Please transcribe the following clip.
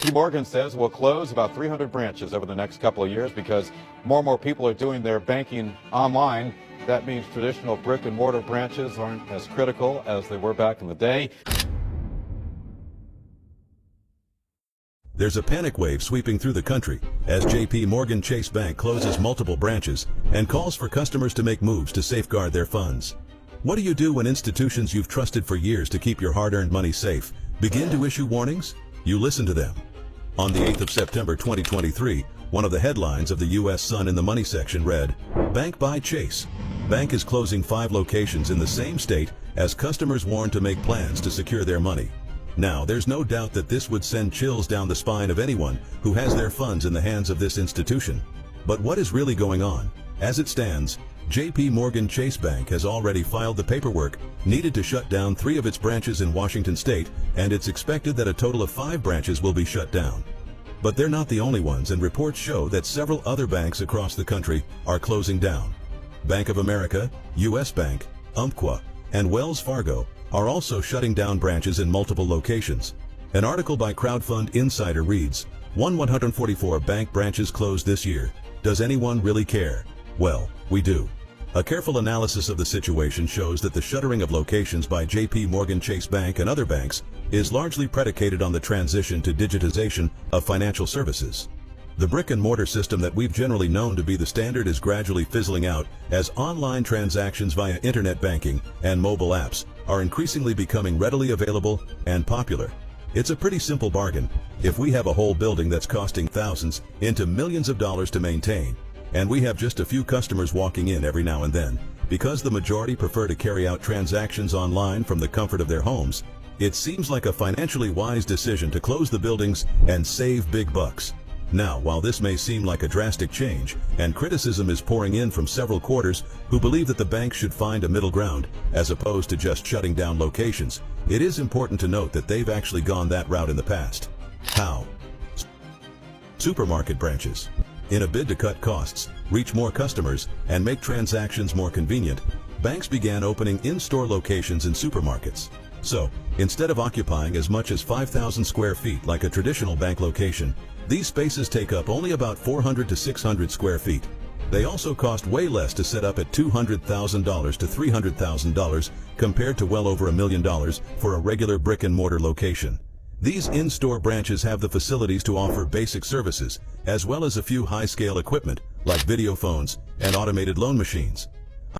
JP Morgan says we'll close about 300 branches over the next couple of years because more and more people are doing their banking online. That means traditional brick and mortar branches aren't as critical as they were back in the day. There's a panic wave sweeping through the country as JP Morgan Chase Bank closes multiple branches and calls for customers to make moves to safeguard their funds. What do you do when institutions you've trusted for years to keep your hard-earned money safe begin to issue warnings? You listen to them. On the 8th of September 2023, one of the headlines of the U.S. Sun in the Money section read, "Bank by Chase. Bank is closing 5 locations in the same state as customers warn to make plans to secure their money." Now, there's no doubt that this would send chills down the spine of anyone who has their funds in the hands of this institution. But what is really going on? As it stands, JP Morgan Chase Bank has already filed the paperwork needed to shut down 3 of its branches in Washington state, and it's expected that a total of 5 branches will be shut down. But they're not the only ones, and reports show that several other banks across the country are closing down. Bank of America, U.S. Bank, Umpqua, and Wells Fargo are also shutting down branches in multiple locations. An article by Crowdfund Insider reads, 144 bank branches closed this year. Does anyone really care? Well, we do. A careful analysis of the situation shows that the shuttering of locations by JP Morgan Chase Bank and other banks is largely predicated on the transition to digitization of financial services. The brick-and-mortar system that we've generally known to be the standard is gradually fizzling out as online transactions via internet banking and mobile apps are increasingly becoming readily available and popular. It's a pretty simple bargain. If we have a whole building that's costing thousands into millions of dollars to maintain, and we have just a few customers walking in every now and then, because the majority prefer to carry out transactions online from the comfort of their homes, it seems like a financially wise decision to close the buildings and save big bucks. Now, while this may seem like a drastic change, and criticism is pouring in from several quarters who believe that the bank should find a middle ground as opposed to just shutting down locations, it is important to note that they've actually gone that route in the past. How? Supermarket branches. In a bid to cut costs, reach more customers, and make transactions more convenient, banks began opening in-store locations in supermarkets. So, instead of occupying as much as 5,000 square feet like a traditional bank location, these spaces take up only about 400 to 600 square feet. They also cost way less to set up at $200,000 to $300,000 compared to well over $1 million for a regular brick-and-mortar location. These in-store branches have the facilities to offer basic services, as well as a few high-scale equipment like video phones and automated loan machines.